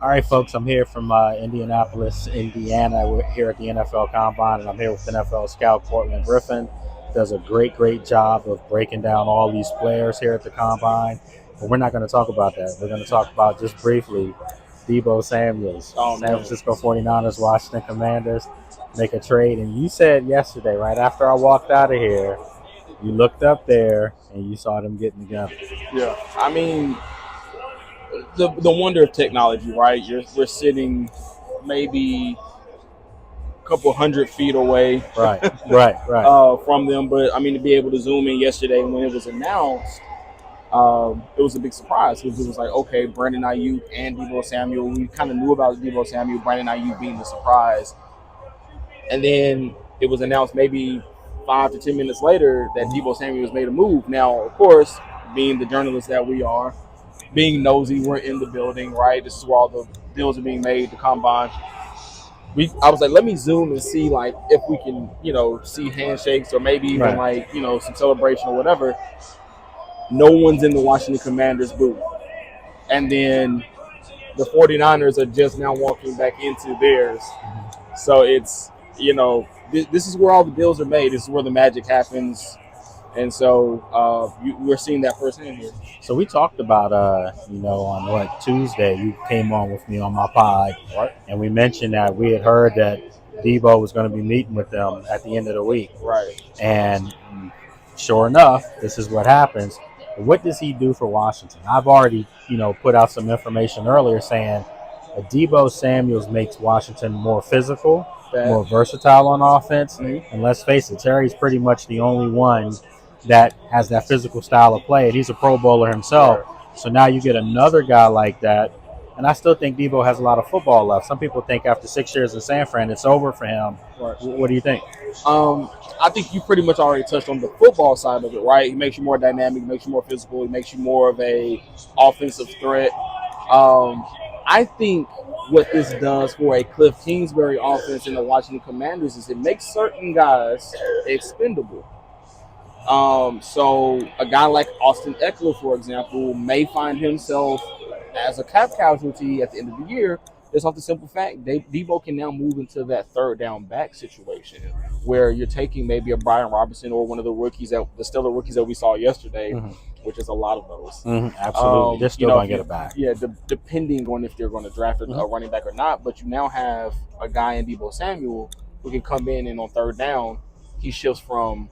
All right, folks, I'm here from Indianapolis, Indiana. We're here at the NFL Combine, and I'm here with NFL scout Courtland Griffin. Does a great job of breaking down all these players here at the Combine. But we're not going to talk about that. We're going to talk about, just briefly, Deebo Samuels, San Francisco 49ers, Washington Commanders make a trade. And you said yesterday, right after I walked out of here, you looked up there and you saw them getting together. Yeah, I mean, the wonder of technology, right? We're sitting maybe a couple 100 feet away, Right. from them. But I mean, to be able to zoom in yesterday when it was announced, it was a big surprise because it was like, okay, Brandon Ayuk and Deebo Samuel. We kind of knew about Deebo Samuel, Brandon Ayuk being the surprise, and then it was announced maybe 5 to 10 minutes later that Deebo Samuel has made a move. Now, of course, being the journalists that we are, being nosy, we're in the building, right? This is where all the deals are being made, the combine. I was like, let me zoom and see, like, if we can, see handshakes or maybe even like, some celebration or whatever. No one's in the Washington Commanders booth. And then the 49ers are just now walking back into theirs. So it's, this is where all the deals are made. This is where the magic happens. And so we're seeing that firsthand here. So we talked about, on Tuesday, you came on with me on my pod, Right. and we mentioned that we had heard that Deebo was going to be meeting with them at the end of the week. Right. And sure enough, this is what happens. What does he do for Washington? I've already, put out some information earlier saying that Deebo Samuels makes Washington more physical, more versatile on offense. Mm-hmm. And let's face it, Terry's pretty much the only one that has that physical style of play, and he's a Pro Bowler himself. Right. So now you get another guy like that, and I still think Deebo has a lot of football left. Some people think after 6 years in San Fran, it's over for him. Right. What do you think? I think you pretty much already touched on the football side of it, right? He makes you more dynamic, he makes you more physical, he makes you more of a offensive threat. I think what this does for a Cliff Kingsbury offense in the Washington Commanders is it makes certain guys expendable. So a guy like Austin Eckler, for example, may find himself as a cap casualty at the end of the year. It's off the simple fact Deebo can now move into that third down back situation where you're taking maybe a Brian Robinson or one of the stellar rookies that we saw yesterday, which is a lot of those. Absolutely. They're still going to get it back. Yeah, depending on if they're going to draft a running back or not. But you now have a guy in Deebo Samuel who can come in and on third down, he shifts from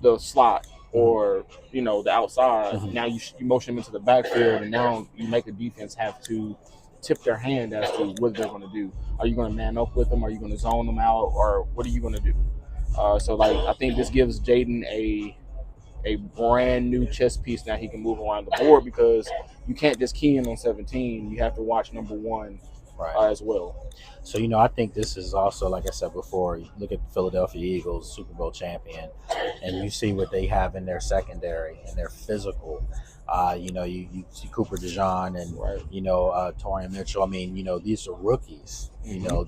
the slot or the outside. Now you motion him into the backfield, and now you make the defense have to tip their hand as to what they're going to do. Are you going to man up with them? Are you going to zone them out? Or what are you going to do? So I think this gives Jaden a brand new chess piece. Now he can move around the board because you can't just key in on 17. You have to watch number one as well. So, I think this is also, like I said before, you look at the Philadelphia Eagles, Super Bowl champion, and you see what they have in their secondary and their physical. You see Cooper DeJean and, Torian Mitchell. I mean, these are rookies.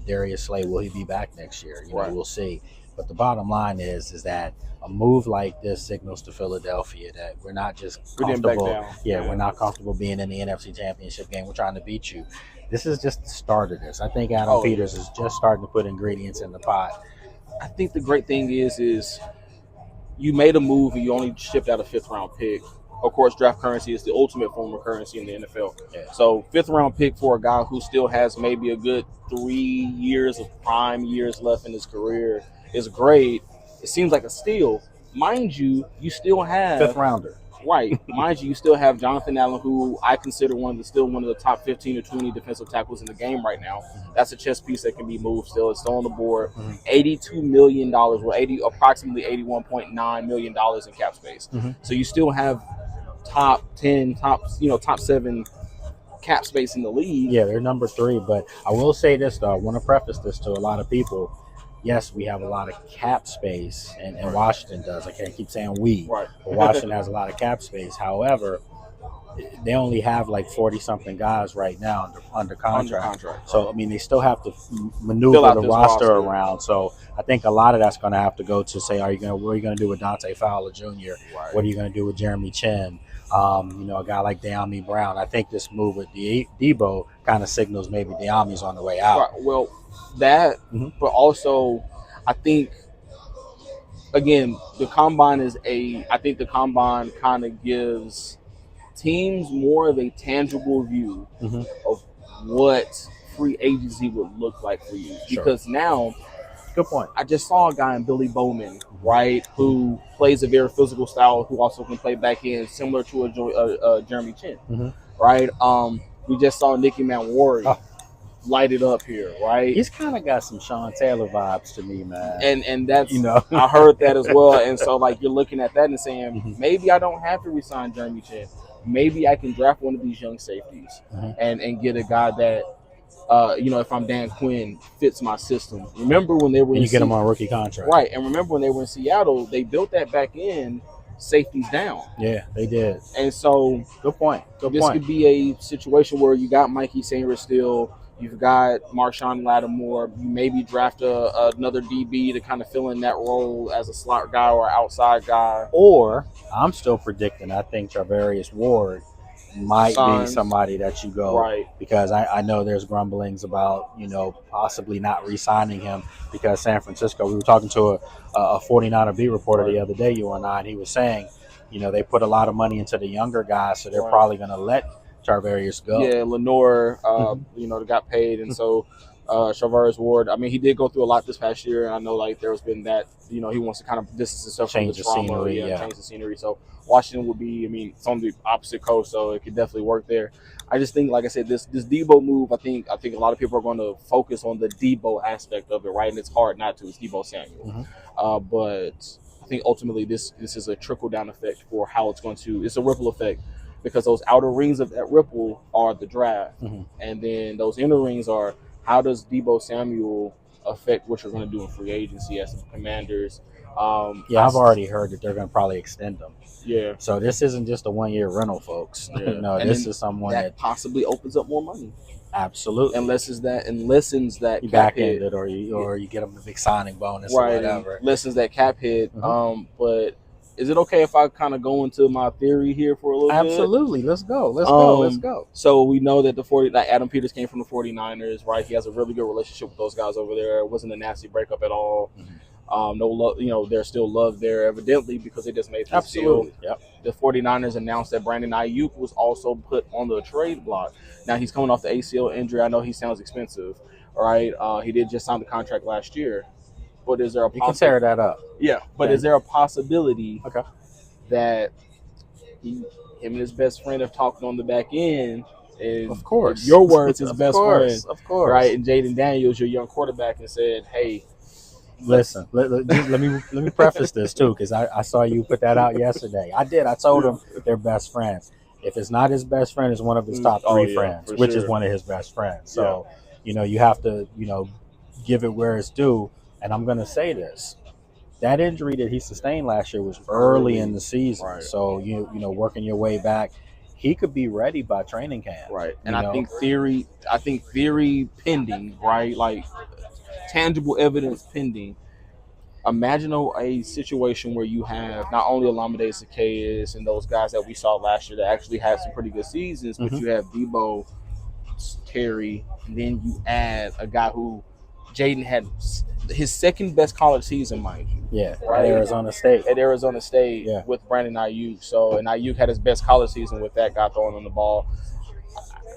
Darius Slay, will he be back next year? We'll see. But the bottom line is that a move like this signals to Philadelphia that we're not just comfortable. We're not comfortable being in the NFC Championship game. We're trying to beat you. This is just the start of this. I think Adam Peters is just starting to put ingredients in the pot. I think the great thing is you made a move and you only shipped out a 5th-round pick. Of course, draft currency is the ultimate form of currency in the NFL. Yeah. So 5th-round pick for a guy who still has maybe a good 3 years of prime years left in his career is great. It seems like a steal. Mind you, you still have 5th rounder. Right. Mind you still have Jonathan Allen, who I consider one of the top 15 or 20 defensive tackles in the game right now. That's a chess piece that can be moved still. It's still on the board. $82 million, approximately $81.9 million in cap space. So you still have top 10, top 7 cap space in the league. Yeah, they're number 3. But I will say this, though. I want to preface this to a lot of people. Yes, we have a lot of cap space, and Washington does. I can't keep saying we. Right. But Washington has a lot of cap space. However, they only have like 40-something guys right now under contract. So, I mean, they still have to maneuver the roster around. So, I think a lot of that's going to have to go to say, what are you going to do with Dante Fowler Jr.? Right. What are you going to do with Jeremy Chin? A guy like De'Ami Brown. I think this move with Deebo kind of signals maybe De'Ami's on the way out. Right, well, that, but also, I think, again, I think the combine kind of gives teams more of a tangible view of what free agency would look like for you. Sure. Because now, good point. I just saw a guy in Billy Bowman, right, who plays a very physical style, who also can play back end, similar to a Jeremy Chin, right? We just saw Nicky Manwari light it up here, right? He's kind of got some Sean Taylor vibes to me, man. And that's, I heard that as well. And so, like, you're looking at that and saying, maybe I don't have to resign Jeremy Chin. Maybe I can draft one of these young safeties and get a guy that, if I'm Dan Quinn, fits my system. Remember when they were you get him on a rookie contract. Right. And remember when they were in Seattle, they built that back end safeties down. Yeah, they did. And so, good point. This could be a situation where you got Mikey Sanger still. You've got Marshawn Lattimore. You maybe draft another DB to kind of fill in that role as a slot guy or outside guy. Or I'm still predicting, I think Charvarius Ward might be somebody that you go. Right. Because I know there's grumblings about, possibly not re-signing him because San Francisco, we were talking to a 49er beat reporter the other day, you and I, and he was saying, they put a lot of money into the younger guys, so they're probably going to let Charvarius go. Yeah, Lenore, got paid, and so Charvarius Ward. I mean, he did go through a lot this past year, and I know like there's been that. He wants to kind of distance himself from the trauma, change the scenery. So Washington would be. I mean, it's on the opposite coast, so it could definitely work there. I just think, like I said, this Deebo move. I think a lot of people are going to focus on the Deebo aspect of it, right? And it's hard not to. It's Deebo Samuel, but I think ultimately this is a trickle down effect for how it's going to. It's a ripple effect. Because those outer rings of that ripple are the draft. And then those inner rings are, how does Deebo Samuel affect what you're going to do in free agency as the Commanders? I've already heard that they're going to probably extend them. Yeah. So this isn't just a one-year rental, folks. Yeah. This is someone that possibly opens up more money. Absolutely. And lessens that you back ended or you get them a big signing bonus or whatever. Lessens that cap hit. But is it okay if I kind of go into my theory here for a little bit? Absolutely. Let's go. So we know that Adam Peters came from the 49ers, right? He has a really good relationship with those guys over there. It wasn't a nasty breakup at all. No love, there's still love there evidently because they just made this deal. Yep. The 49ers announced that Brandon Ayuk was also put on the trade block. Now he's coming off the ACL injury. I know he sounds expensive, right? He did just sign the contract last year. But is there a possibility? You can tear that up. Yeah, but is there a possibility that him and his best friend have talked on the back end? And of course, your words, his best friend, of course, right? And Jaden Daniels, your young quarterback, and said, "Hey, listen, let me preface this too, because I saw you put that out yesterday. I did. I told him they're best friends. If it's not his best friend, it's one of his top three friends, which is one of his best friends. So you have to give it where it's due." And I'm going to say this. That injury that he sustained last year was early in the season. Right. So, working your way back, he could be ready by training camp. Right. And I think theory pending, right? Like tangible evidence pending. Imagine a situation where you have not only Olamide Zaccheaus and those guys that we saw last year that actually had some pretty good seasons, but you have Deebo, Terry, and then you add a guy who Jaden had his second best college season, mind you. Yeah, right? At Arizona State with Brandon Ayuk. So, and Ayuk had his best college season with that guy throwing on the ball.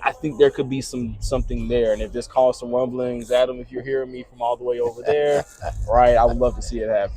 I think there could be something there. And if this caused some rumblings, Adam, if you're hearing me from all the way over there, right, I would love to see it happen.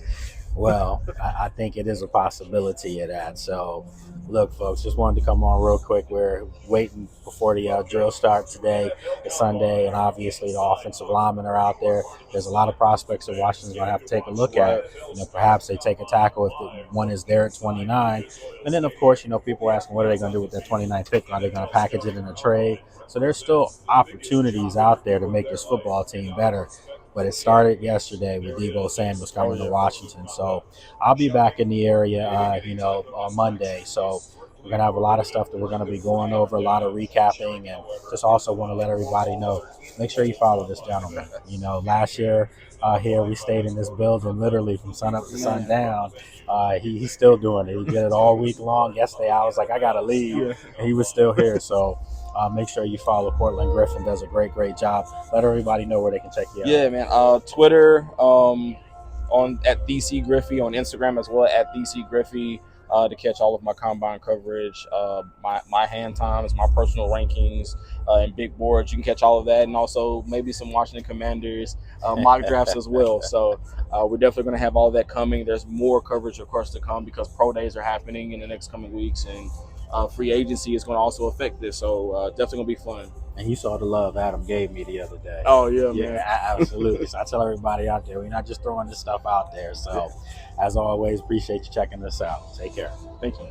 Well, I think it is a possibility of that. So, look, folks, just wanted to come on real quick. We're waiting before the drill starts today. It's Sunday, and obviously the offensive linemen are out there. There's a lot of prospects that Washington's going to have to take a look at. Perhaps they take a tackle if one is there at 29. And then, of course, people are asking what are they going to do with that 29th pick? Are they going to package it in a trade? So there's still opportunities out there to make this football team better. But it started yesterday with Deebo Samuel coming to Washington. So I'll be back in the area, on Monday. So We're going to have a lot of stuff that we're going to be going over, a lot of recapping, and just also want to let everybody know, make sure you follow this gentleman. You know, last year here we stayed in this building literally from sun up to sundown. He's still doing it. He did it all week long. Yesterday I was like, I got to leave, and he was still here. So make sure you follow Courtland. Griffin does a great job. Let everybody know where they can check you out. Yeah, man. Twitter on at DC Griffey, on Instagram as well at DC Griffey, to catch all of my combine coverage, my hand times, my personal rankings, and big boards. You can catch all of that, and also maybe some Washington Commanders mock drafts as well. So we're definitely going to have all that coming. There's more coverage, of course, to come because pro days are happening in the next coming weeks, and free agency is going to also affect this. So definitely going to be fun. And you saw the love Adam gave me the other day. Oh, yeah, man. Absolutely. So I tell everybody out there, we're not just throwing this stuff out there. So as always, appreciate you checking this out. Take care. Thank you.